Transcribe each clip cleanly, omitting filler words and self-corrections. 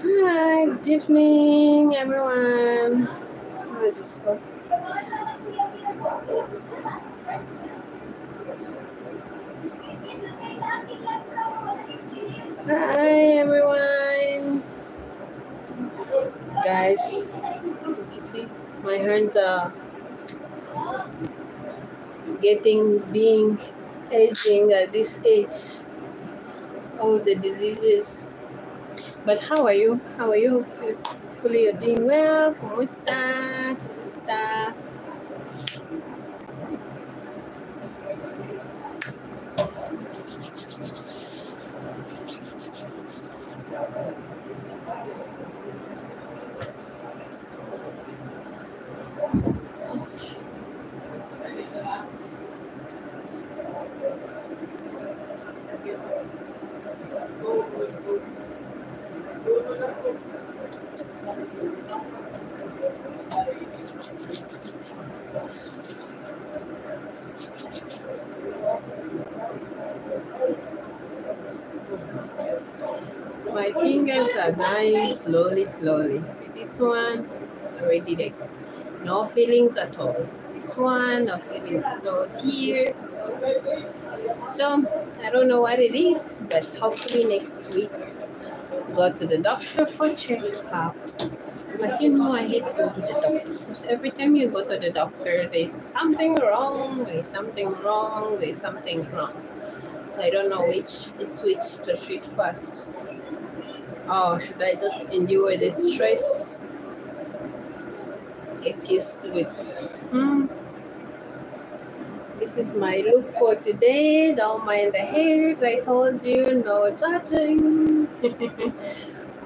Hi, good evening, everyone. I'll just go. Hi, everyone. Guys, you see, my hands are being aging at this age. All the diseases. But how are you? How are you? Hopefully you're doing well. ¿Cómo está? ¿Cómo está? My fingers are dying slowly. See this one? It's already like no feelings at all. This one, no feelings at all here. So I don't know what it is, but hopefully next week go to the doctor for checkup. But you know, I hate to go to the doctor because every time you go to the doctor, there's something wrong. So I don't know which to treat first. Oh, should I just endure the stress? Get used to it. This is my look for today. Don't mind the hairs. I told you, no judging.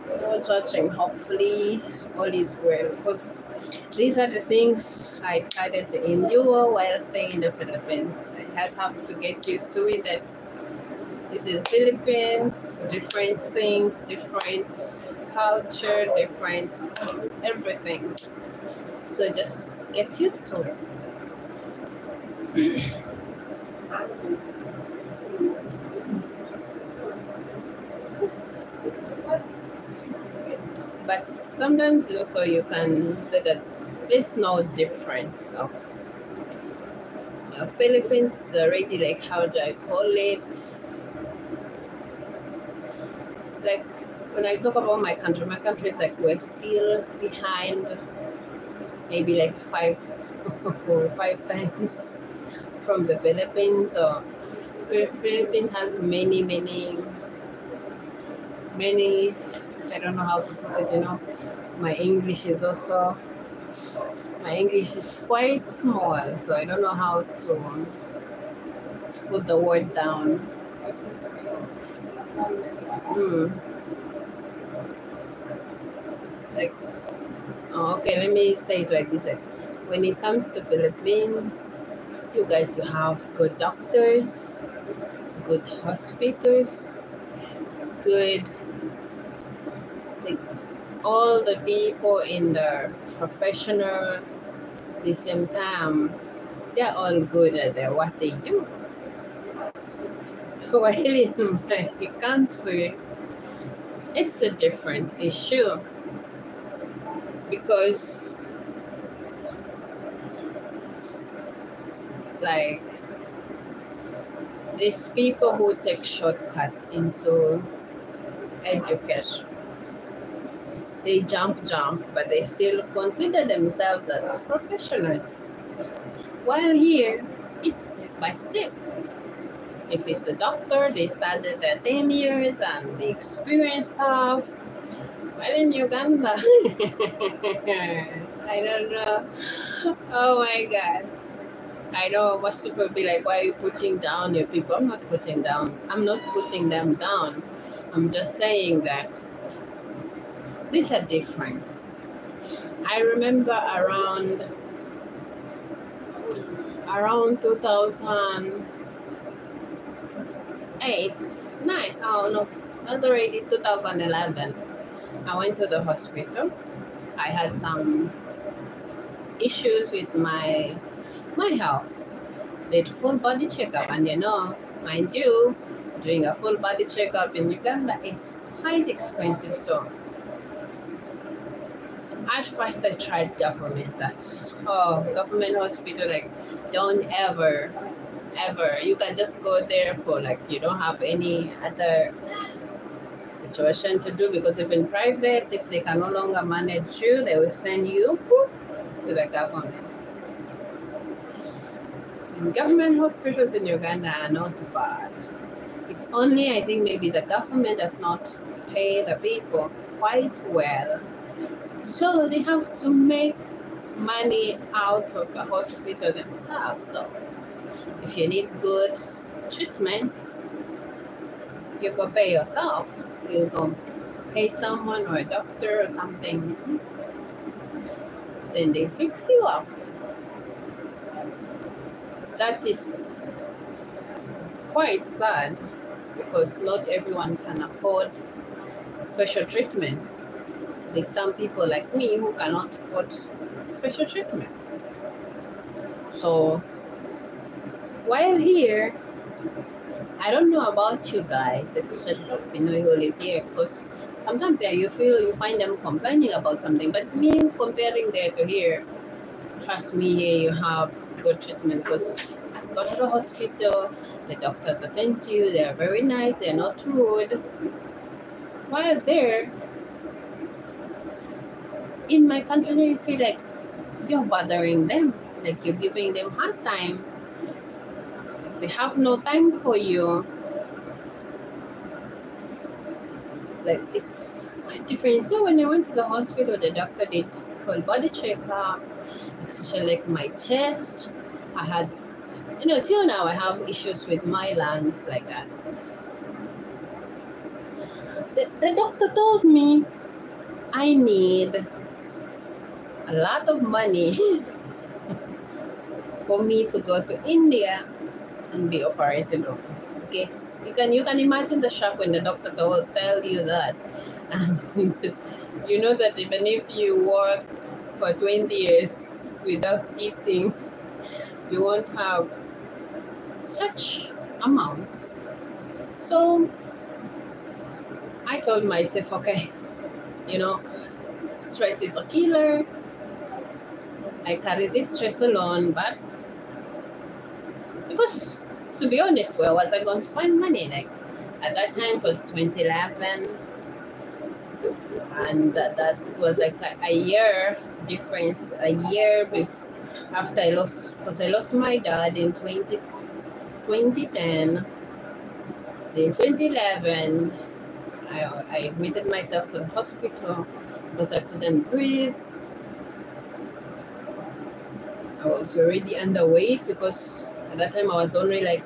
No judging. Hopefully all is well, because these are the things I decided to endure while staying in the Philippines. I just have to get used to it that this is Philippines, different things, different culture, different everything. So just get used to it. But sometimes also you can say that there's no difference of Philippines already, like, how do I call it? Like, when I talk about my country is like we're still behind maybe like five times from the Philippines. So Philippines has many, I don't know how to put it, my English is quite small, so I don't know how to put the word down. Like, okay, let me say it like this. Like, when it comes to Philippines, you have good doctors, good hospitals, good, like, all the people in the professional, the same time, they're all good at what they do. While in my country, it's a different issue, because like these people who take shortcuts into education, they jump, but they still consider themselves as professionals. While here, it's step by step. If it's a doctor, they started there 10 years and the experienced staff. But in Uganda, I don't know. Oh my God. I know most people be like, why are you putting down your people? I'm not putting down. I'm not putting them down. I'm just saying that there's a difference. I remember around 2008, 9, oh no, that's already 2011. I went to the hospital. I had some issues with my health. Did full body checkup, and mind you, doing a full body checkup in Uganda, it's quite expensive. So at first I tried government. That's government hospital, like, don't ever you can just go there for, like, you don't have any other situation to do, because if in private, if they can no longer manage you, they will send you to the government. Government hospitals in Uganda are not bad. It's only, I think, maybe the government does not pay the people quite well. So they have to make money out of the hospital themselves. So if you need good treatment, you go pay yourself. You go pay someone or a doctor or something. Then they fix you up. That is quite sad, because not everyone can afford special treatment. There's some people like me who cannot afford special treatment. So while here, I don't know about you guys, especially Filipino who live here, because sometimes you find them complaining about something, but me comparing there to here, trust me, here you have good treatment, because you go to the hospital, the doctors attend to you, they are very nice, they're not rude. While there, in my country, you feel like you're bothering them, like you're giving them hard time. They have no time for you. Like, it's quite different. So when I went to the hospital, the doctor did full body checkup, especially like my chest. I had, till now I have issues with my lungs like that. The doctor told me I need a lot of money for me to go to India and be operated on. Guess you can imagine the shock when the doctor will tell you that, and you know that even if you work for 20 years without eating, you won't have such amount. So I told myself, okay, stress is a killer. I carry this stress alone, but because, to be honest, where was I going to find money? Like, at that time it was 2011, and that was like a year difference, a year after I lost my dad in 2010. In 2011, I admitted myself to the hospital because I couldn't breathe. I was already underweight, because at that time I was only like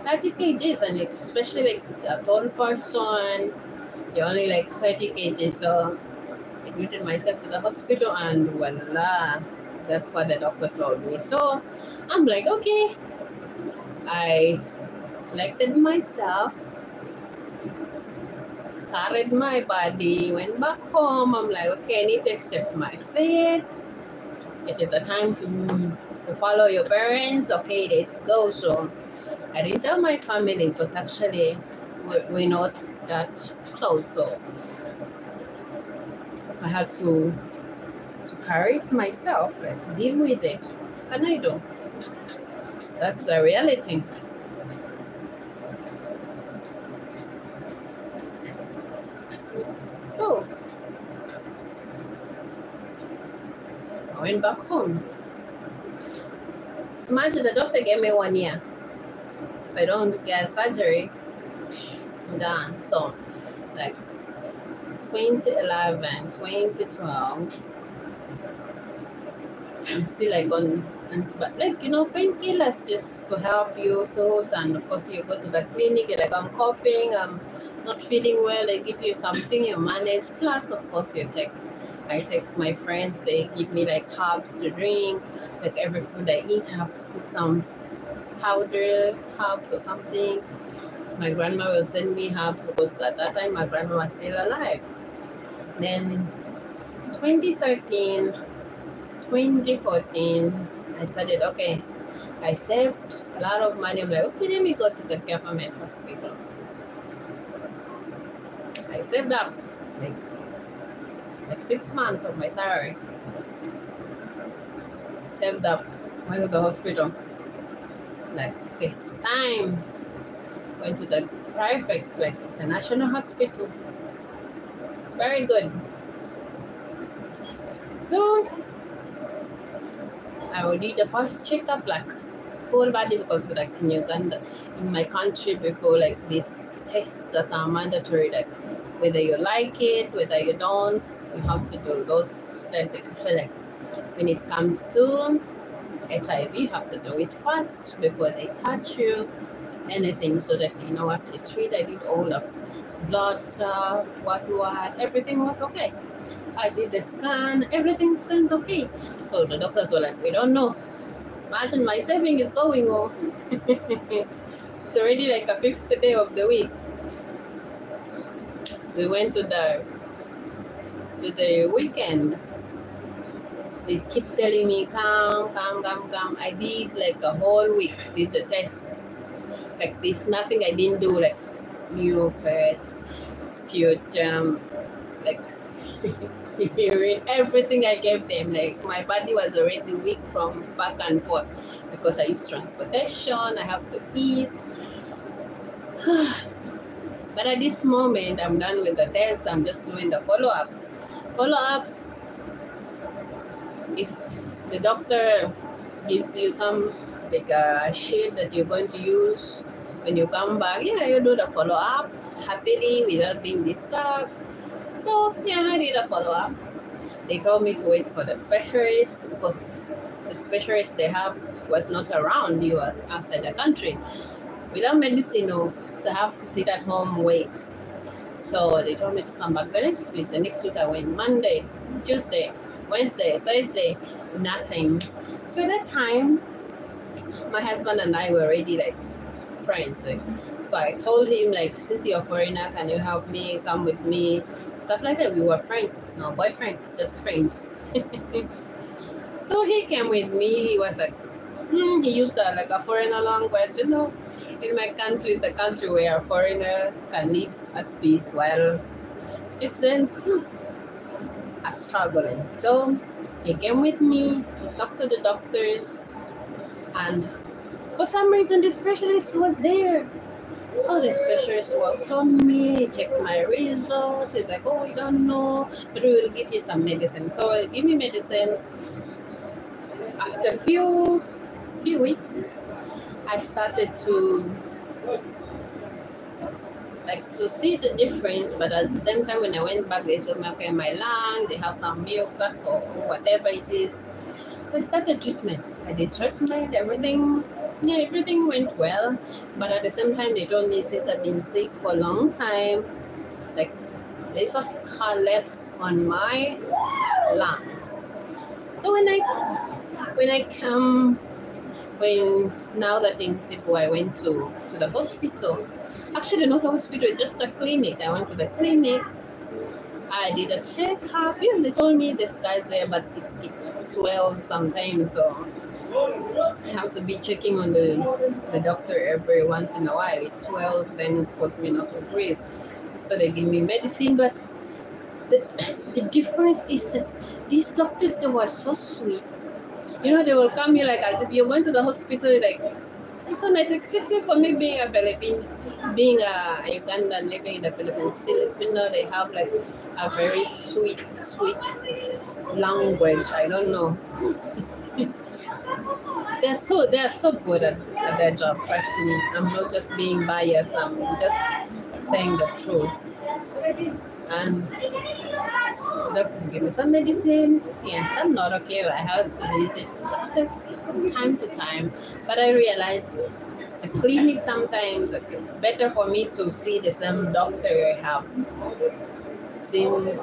30 kgs, and especially like a tall person, you're only like 30 kgs. So I admitted myself to the hospital, and voila, that's what the doctor told me. So I'm like, okay, I collected myself, carried my body, went back home. I'm like, okay, I need to accept my fate. It is the time to follow your parents. Okay, let's go. So I didn't tell my family, because actually we're not that close. So I had to carry it myself, like, deal with it. What can I do? That's the reality. So I went back home. Imagine, the doctor gave me 1 year. If I don't get surgery, I'm done. So like 2011, 2012, I'm still like on, but like painkillers just to help you those, and of course you go to the clinic, you're like I'm coughing, I'm not feeling well, they give you something you manage. Plus of course I take my friends, they give me like herbs to drink. Like every food I eat I have to put some powder herbs or something. My grandma will send me herbs because at that time my grandma was still alive. Then 2013, 2014, I decided, okay, I saved a lot of money. I'm like, okay, let me go to the government hospital. I saved up like 6 months of my salary. Saved up, went to the hospital. Like, okay, it's time. Went to the private, like international hospital. Very good. So I will do the first checkup, like full body, because like in Uganda, in my country before, like these tests that are mandatory, like whether you like it, whether you don't, you have to do those tests. Especially like when it comes to HIV, you have to do it first before they touch you, anything, so that you know what to treat. I did all of blood stuff, what, everything was okay. I did the scan, everything turns okay. So the doctors were like, we don't know. Imagine my saving is going off. It's already like a 5th day of the week. We went to the weekend. They keep telling me, come. I did like a whole week, did the tests. Like there's nothing I didn't do, like mucus, sputum, like urine, everything I gave them. Like my body was already weak from back and forth because I use transportation, I have to eat. But at this moment, I'm done with the test. I'm just doing the follow-ups. If the doctor gives you some like a sheet that you're going to use when you come back, yeah, you do the follow-up happily without being disturbed. So yeah, I did a follow-up. They told me to wait for the specialist because the specialist they have was not around. He was outside the country without medicine, so I have to sit at home, wait. So they told me to come back the next week. The next week I went Monday, Tuesday, Wednesday, Thursday, nothing. So at that time, my husband and I were already like friends. So I told him, like, since you're a foreigner, can you help me, come with me, stuff like that. We were friends, no boyfriends, just friends. So he came with me. He was like, he used like a foreigner language, in my country, it's a country where a foreigner can live at peace while citizens are struggling. So he came with me, he talked to the doctors, and for some reason the specialist was there. So the specialist worked on me, checked my results. He's like, oh, we don't know, but we will give you some medicine. So he gave me medicine. After a few weeks, I started to see the difference, but at the same time when I went back, they said, okay, my lung, they have some mucus or whatever it is. So I started treatment. I did treatment, everything went well, but at the same time they told me, since I've been sick for a long time, like there's a scar left on my lungs. So now that in Cebu, I went to the hospital. Actually, not a hospital, just a clinic. I went to the clinic. I did a checkup. Yeah, they told me the scar's there, but it swells sometimes. So I have to be checking on the doctor every once in a while. It swells, then it causes me not to breathe. So they give me medicine, but the difference is that these doctors, they were so sweet. They will come you like as if you're going to the hospital, like, it's so nice, especially for me being a Filipino, being a Ugandan living in the Philippines. Filipino, they have like a very sweet language. I don't know. They're so good at at their job. Trust me, I'm not just being biased. I'm just saying the truth. And the doctors give me some medicine. Yes, I'm not okay. I have to visit doctors from time to time. But I realize the clinic sometimes it's better for me to see the same doctor I have seen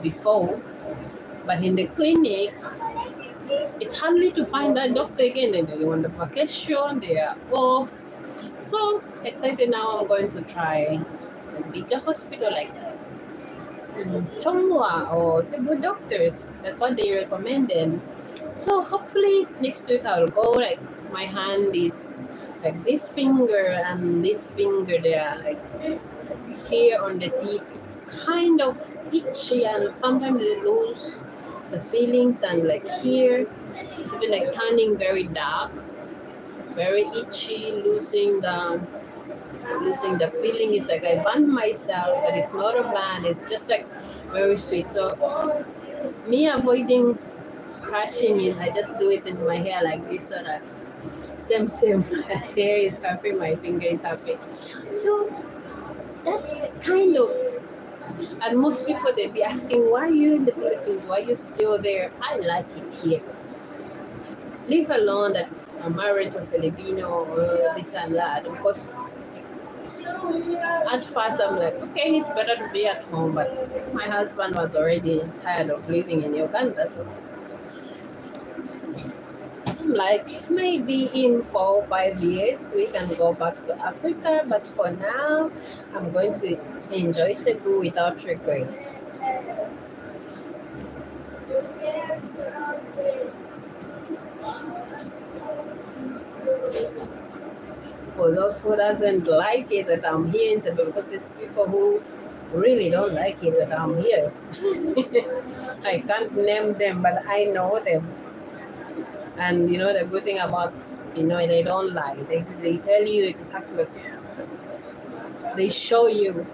before. But in the clinic, it's hardly to find that doctor again. And they're on the vacation, they are off. So excited now. I'm going to try a bigger hospital like Chonghua or Cebu doctors. That's what they recommended. So hopefully next week I'll go. Like my hand is like this finger and this finger. They are like here on the tip. It's kind of itchy and sometimes they lose the feelings and like here it's even like turning very dark, very itchy, losing the feeling. It's like I burn myself, but it's not a burn. It's just like very sweet. So me avoiding scratching it, I just do it in my hair like this so that same my hair is happy, my finger is happy. So that's the kind of, and most people they be asking why you in the Philippines, why you still there. I like it here. Leave alone that I'm married to a Filipino or this and that because at first I'm like, okay, it's better to be at home, but my husband was already tired of living in Uganda, so I'm like, maybe in 4 or 5 years we can go back to Africa, but for now I'm going to enjoy Cebu without regrets. For those who doesn't like it that I'm here in Cebu, because there's people who really don't like it that I'm here. I can't name them, but I know them. And you know the good thing about they don't lie. They tell you exactly. They show you,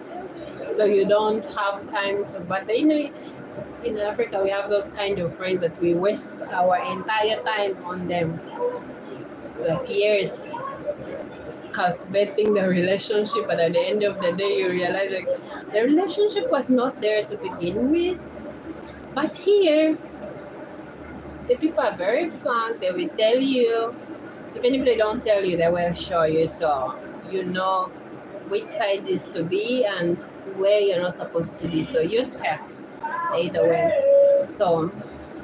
so you don't have time to. But in Africa we have those kind of friends that we waste our entire time on them, like years cultivating the relationship. But at the end of the day, you realize like the relationship was not there to begin with. But here, the people are very frank. They will tell you. Even if they don't tell you, they will show you, so you know which side is to be and where you're not supposed to be. So you're safe either way. So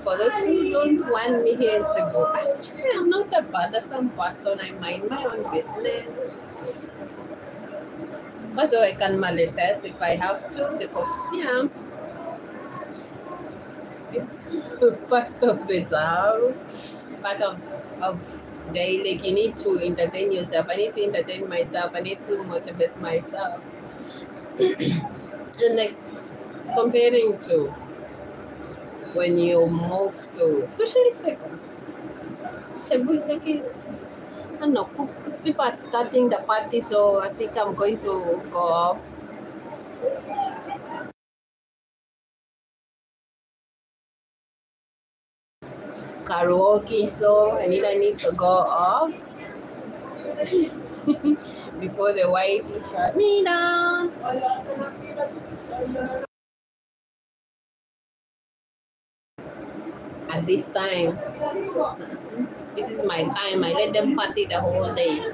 for those who don't want me here in Cebu, actually I'm not a bothersome person. I mind my own business. But though I can maltest if I have to, because yeah, it's part of the job, part of daily. Like you need to entertain yourself. I need to entertain myself. I need to motivate myself. And like comparing to when you move to, especially Cebu is like I don't know, these people are starting the party, so I think I'm going to go off. Karaoke, so I need to go off before the white shut me down. At this time, this is my time. I let them party the whole day.